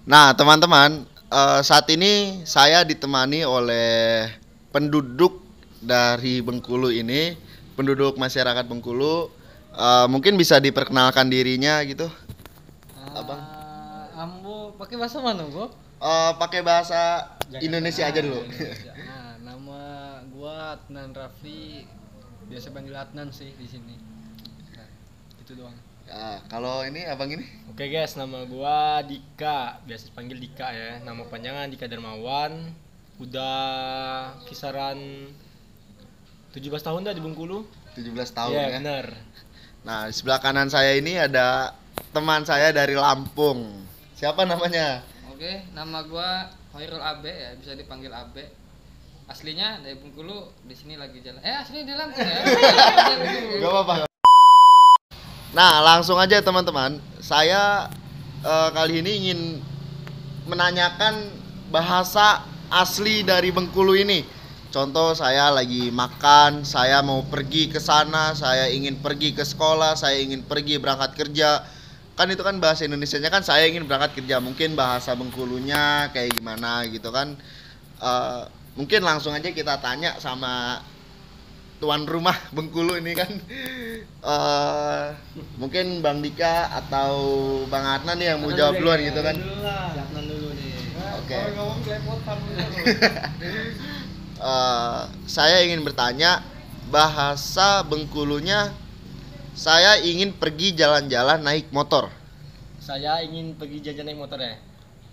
Nah, teman-teman, saat ini saya ditemani oleh penduduk dari Bengkulu ini, penduduk masyarakat Bengkulu. Mungkin bisa diperkenalkan dirinya gitu, Abang. Ambo pakai bahasa mana, Bro? Pakai bahasa Indonesia aja dulu. Indonesia. Nama gua Adnan Rafli, biasa panggil Adnan sih di sini. Nah, itu doang. Kalau ini abang ini? Oke guys, nama gua Dika, biasa dipanggil Dika ya. Nama panjangan Dika Darmawan. Udah kisaran 17 tahun dah di Bengkulu. 17 tahun Iya, ya. benar. Nah, di sebelah kanan saya ini ada teman saya dari Lampung. Siapa namanya? Oke, nama gua Hoirul Abe ya, bisa dipanggil Abe. Aslinya dari Bengkulu, di sini lagi jalan. Aslinya di Lampung ya. Gak apa-apa. Nah, langsung aja teman-teman. Saya kali ini ingin menanyakan bahasa asli dari Bengkulu ini. Contoh, saya lagi makan, saya mau pergi ke sana, saya ingin pergi ke sekolah, saya ingin pergi berangkat kerja. Kan itu kan bahasa Indonesianya kan saya ingin berangkat kerja. Mungkin bahasa Bengkulunya kayak gimana gitu kan. Mungkin langsung aja kita tanya sama tuan rumah Bengkulu ini kan. Mungkin Bang Dika atau Bang Adnan nih yang mau jawab duluan gitu kan. Adnan dulu nih. Oke. Ngomong kelepotan Saya ingin bertanya bahasa Bengkulunya. Saya ingin pergi jalan-jalan naik motor. Saya ingin pergi jajan naik motor ya.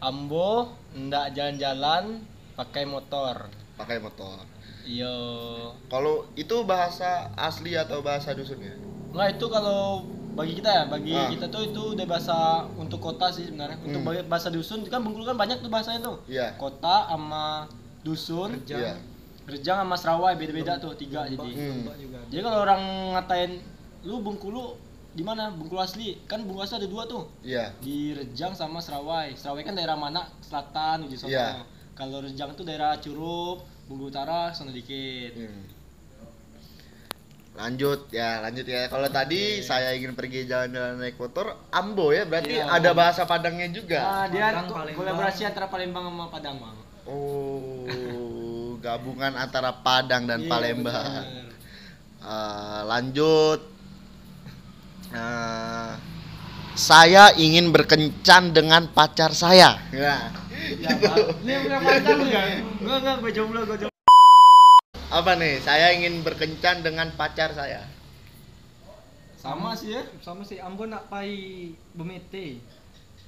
Ambo ndak jalan-jalan pakai motor. Pakai motor. Iyo. Kalau itu bahasa asli atau bahasa dusunnya? Nggak, itu kalau bagi kita ya, bagi Ah. kita tuh itu udah bahasa untuk kota sih sebenarnya. Untuk bahasa dusun kan Bengkulu kan banyak tuh bahasanya tuh. Iya. Kota sama dusun, Iya. Rejang sama Serawai beda-beda tuh, tiga jadi. Jadi kalau orang ngatain lu Bengkulu di mana? Bengkulu asli. Kan Bengkulu asli ada dua tuh. Iya. Di Rejang sama Serawai. Serawai kan daerah mana? Selatan di sono. Iya. Kalau Rejang tuh daerah Curup, Bengkulu Utara sana dikit. Lanjut ya. Kalau tadi saya ingin pergi jalan-jalan naik motor, Ambo ya, berarti Iya. ada bahasa Padangnya juga. Nah, dia Padang, Palembang. kolaborasi antara Palembang sama Padang, Bang. Oh, gabungan antara Padang dan Iya, Palembang. benar. Lanjut. Saya ingin berkencan dengan pacar saya. Ya. Ini bukan pacar lu ya? Enggak, gue jomblo. Apa nih? Saya ingin berkencan dengan pacar saya. Sama sih ya. Sama si Ambo nak pai bemete.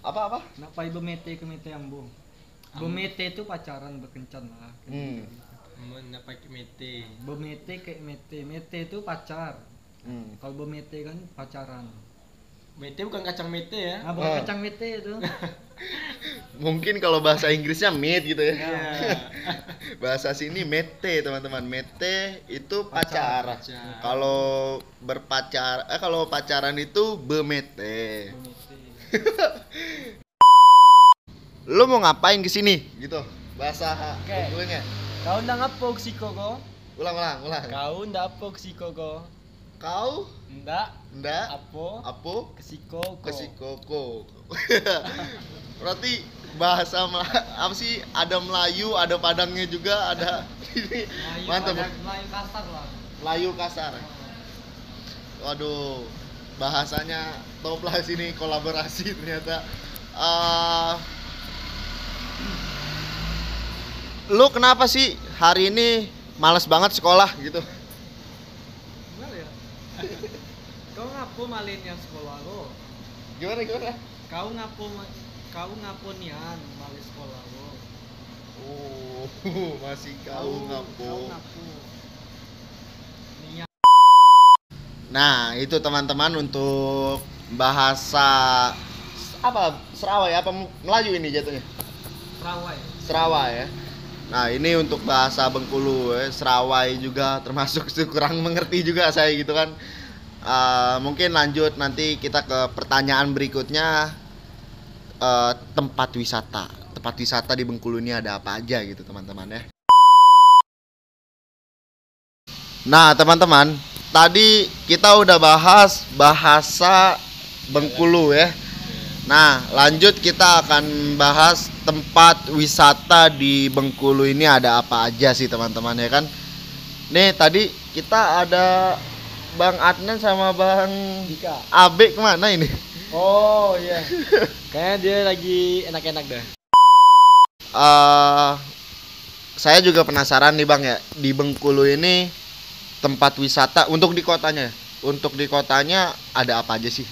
Apa? Nak pai bemete ke mete Ambo. Bemete itu pacaran berkencan lah. Mana pakai mete. Bemete ke mete. Mete itu pacar. Kalau bemete kan pacaran. Mete bukan kacang mete ya. Bukan kacang mete itu. Mungkin kalau bahasa Inggrisnya mate gitu ya. Iya. Bahasa sini mete, teman-teman. Mete itu pacar. Pacar. Kalau kalau pacaran itu bemete. Lu mau ngapain ke sini? Gitu. Bahasa Oke. Bengkulunya. Kau ndak ngapok si koko? Ulang. Kau ndak apok si koko? Kau Ndak ndak apo kesikoko. kesikoko. Berarti bahasa apa sih? Ada Melayu, ada Padangnya juga, ada ini. Mantap. Melayu kasar lah. Melayu kasar. Waduh, bahasanya top lah sini, kolaborasi ternyata. Lu kenapa sih hari ini males banget sekolah gitu? Gimana ya? Kau ngapo malin yang sekolah lo? Gimana? Kau ngapo nian malin sekolah lo? Oh, masih kau ngapo. Nian. Nah, itu teman-teman untuk bahasa apa? Serawai apa Melayu ini jatuhnya? Perawai. Serawai ya. Nah, ini untuk bahasa Bengkulu ya. Serawai juga termasuk kurang mengerti juga saya gitu kan. Mungkin lanjut nanti kita ke pertanyaan berikutnya. Tempat wisata di Bengkulu ini ada apa aja gitu teman-teman ya. Nah teman-teman, tadi kita udah bahas bahasa Bengkulu ya. Nah, lanjut kita akan bahas tempat wisata di Bengkulu ini ada apa aja sih teman-teman ya kan. Nih tadi kita ada Bang Adnan sama Bang Dika. Abe kemana ini? Oh iya. Kayaknya dia lagi enak-enak dah. Saya juga penasaran nih Bang ya, di Bengkulu ini tempat wisata untuk di kotanya. Untuk di kotanya ada apa aja sih?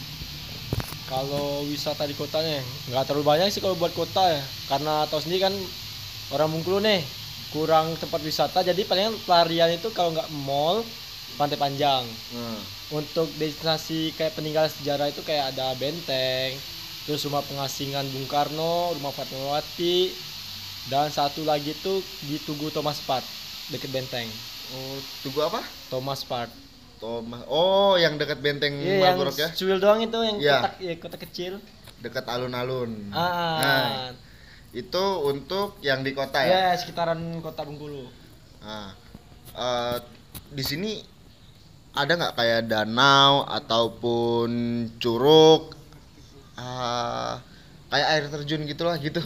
Kalau wisata di kotanya nggak terlalu banyak sih kalau buat kota ya, karena tahu sendiri kan orang Bengkulu nih kurang tempat wisata, jadi paling pelarian itu kalau nggak mall, Pantai Panjang. Untuk destinasi kayak peninggalan sejarah itu kayak ada Benteng, terus rumah pengasingan Bung Karno, rumah Fatmawati, dan satu lagi tuh di Tugu Thomas Park deket Benteng. Oh, Tugu apa? Thomas Park. Thomas. Oh, yang dekat benteng Iya, yang Marlborough ya? cuil doang itu yang Iya. kotak, ya, kotak kecil. Dekat alun-alun. Ah. Nah, itu untuk yang di kota ya. Ya, sekitaran kota Bengkulu. Nah, di sini ada nggak kayak danau ataupun curug, kayak air terjun gitulah gitu?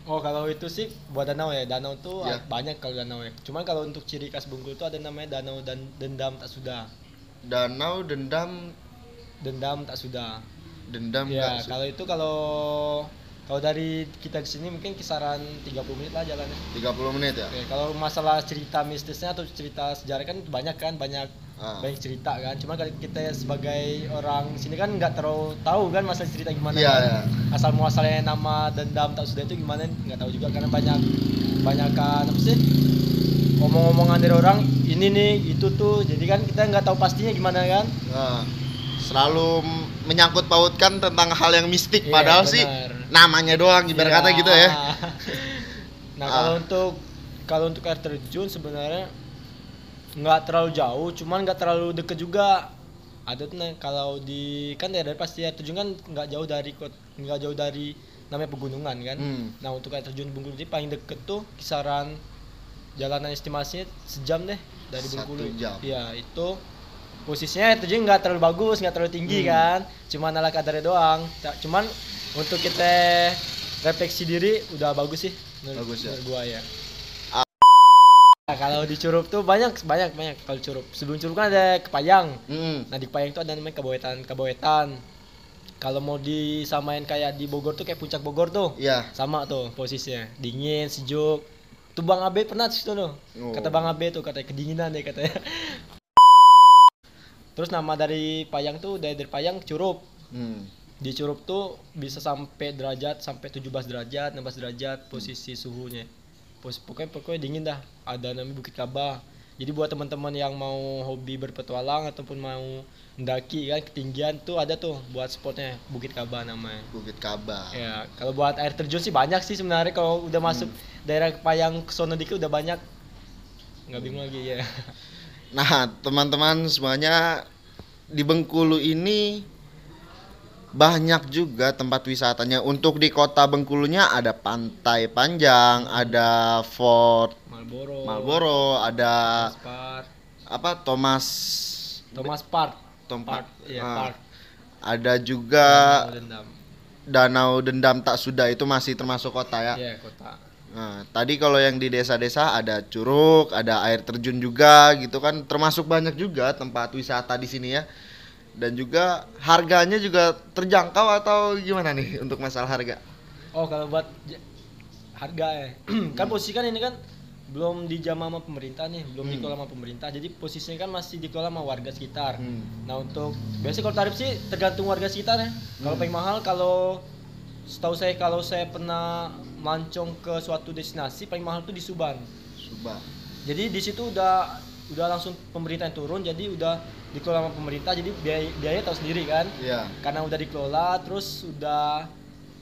Oh, kalau itu sih buat danau ya. Danau tuh Ya. banyak kalau danau ya. Cuman kalau untuk ciri khas Bengkulu tuh ada namanya Danau dan Dendam Tak Sudah. Danau dendam Dendam Tak Sudah. dendam Ya, nggak? kalau itu kalau dari kita ke sini mungkin kisaran 30 menit lah jalannya. 30 menit ya. Oke, kalau masalah cerita mistisnya atau cerita sejarah kan banyak Ah. banyak cerita kan. Cuma kalau kita sebagai orang sini kan nggak terlalu tahu kan masalah cerita gimana. Iya, kan. iya. Asal muasalnya nama Dendam Tak Sudah itu gimana nggak tahu juga, karena banyak kan apa sih omong-omongan dari orang ini nih itu tuh, jadi kan kita nggak tahu pastinya gimana kan. Nah, selalu menyangkut pautkan tentang hal yang mistik, Iya, padahal sih benar. namanya doang ibarat kata Iya. gitu ya. Nah, Ah. kalau untuk air terjun sebenarnya nggak terlalu jauh, cuman nggak terlalu deket juga. Ada tuh kalau di kan daerah pasti air terjun kan nggak jauh dari namanya pegunungan kan. Nah, untuk air terjun Bengkulu ini paling deket tuh kisaran jalanan estimasinya sejam deh dari 1 Bengkulu. jam. Iya, itu posisinya air terjun nggak terlalu bagus, nggak terlalu tinggi kan, cuman ala kadarnya doang. Cuman untuk kita refleksi diri udah bagus sih Bagus ya? menurut gua ya. Nah, kalau di Curup tuh banyak kalau Curup. Sebelum Curup kan ada Kepayang. Nah, di Kepayang itu ada namanya Kabawetan. Kalau mau disamain kayak di Bogor tuh kayak puncak Bogor tuh. Iya. Sama tuh posisinya. Dingin, sejuk. Tuh Bang Abe pernah di situ tuh. Oh. Kata Bang Abe tuh katanya kedinginan deh katanya. Terus nama dari Payang tuh dari Payang Curup. Di Curup tuh bisa sampai 17 derajat, 16 derajat posisi suhunya. Pokoknya dingin dah. Ada namanya Bukit Kaba. Jadi buat teman-teman yang mau hobi berpetualang ataupun mau mendaki kan ketinggian tuh ada tuh buat spotnya Bukit Kaba namanya. Bukit Kaba. Ya, kalau buat air terjun sih banyak sih sebenarnya, kalau udah masuk daerah Payang ke sono dikit udah banyak. Nggak bingung lagi ya. Nah, teman-teman semuanya, di Bengkulu ini banyak juga tempat wisatanya. Untuk di kota Bengkulunya ada Pantai Panjang, ada Fort Marlborough, ada Park. apa Thomas Park. Park. Iya, Ah. Park. Ada juga Dendam. Danau Dendam Tak Sudah, itu masih termasuk kota ya. Iya, kota. Nah, tadi kalau yang di desa-desa ada curug, ada air terjun juga gitu kan, termasuk banyak juga tempat wisata di sini ya. Dan juga harganya juga terjangkau atau gimana nih untuk masalah harga? Oh, kalau buat harga ya. Kan posisi kan ini kan belum dijamah sama pemerintah nih, belum dikelola sama pemerintah. Jadi posisinya kan masih dikelola sama warga sekitar. Nah, untuk biasanya kalau tarif sih tergantung warga sekitar ya. Kalau paling mahal, kalau setahu saya kalau saya pernah mancong ke suatu destinasi paling mahal tuh di Suban. Subang. Jadi di situ udah langsung pemerintah yang turun, jadi udah dikelola sama pemerintah, jadi biaya tahu sendiri kan. Iya. Karena udah dikelola, terus udah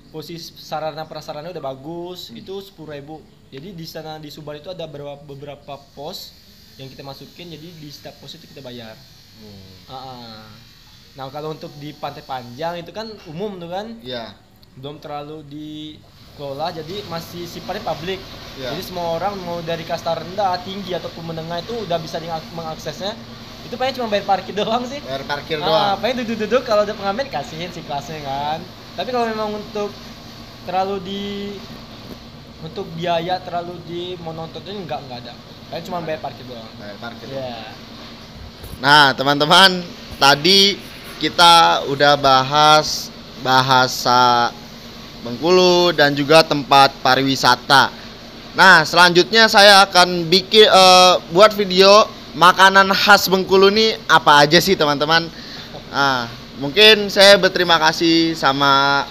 posisi sarana prasarana udah bagus, itu 10.000. Jadi di sana di Subar itu ada beberapa pos yang kita masukin, jadi di setiap pos itu kita bayar. Nah, kalau untuk di Pantai Panjang itu kan umum tuh kan, Iya. belum terlalu dikelola, jadi masih sifatnya publik. Ya. Jadi semua orang mau dari kasta rendah, tinggi ataupun menengah itu udah bisa mengaksesnya. Itu paling cuma bayar parkir doang sih. Bayar parkir doang. Paling duduk-duduk kalau ada pengamen kasihin si kelasnya kan. Tapi kalau memang untuk terlalu untuk biaya terlalu mau nonton ini enggak ada. Kalian cuma bayar parkir doang. Bayar parkir. Iya. Nah, teman-teman, tadi kita udah bahas bahasa Bengkulu dan juga tempat pariwisata. Nah, selanjutnya saya akan buat video makanan khas Bengkulu nih apa aja sih, teman-teman. Nah, mungkin saya berterima kasih sama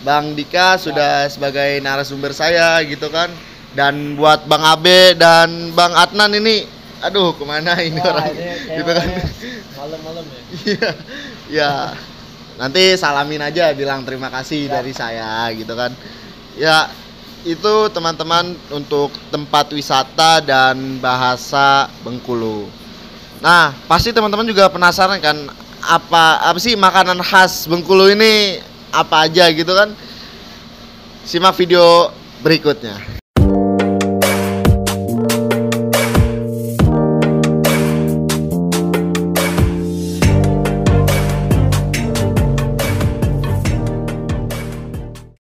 Bang Dika sudah sebagai narasumber saya gitu kan. Dan buat Bang Abe dan Bang Adnan ini, aduh kemana ini orang gitu kan. Malam-malam ya. Iya, ya. Nanti salamin aja, bilang terima kasih dari saya gitu kan. Ya, itu teman-teman untuk tempat wisata dan bahasa Bengkulu. Nah, pasti teman-teman juga penasaran kan apa sih makanan khas Bengkulu ini apa aja gitu kan. Simak video berikutnya.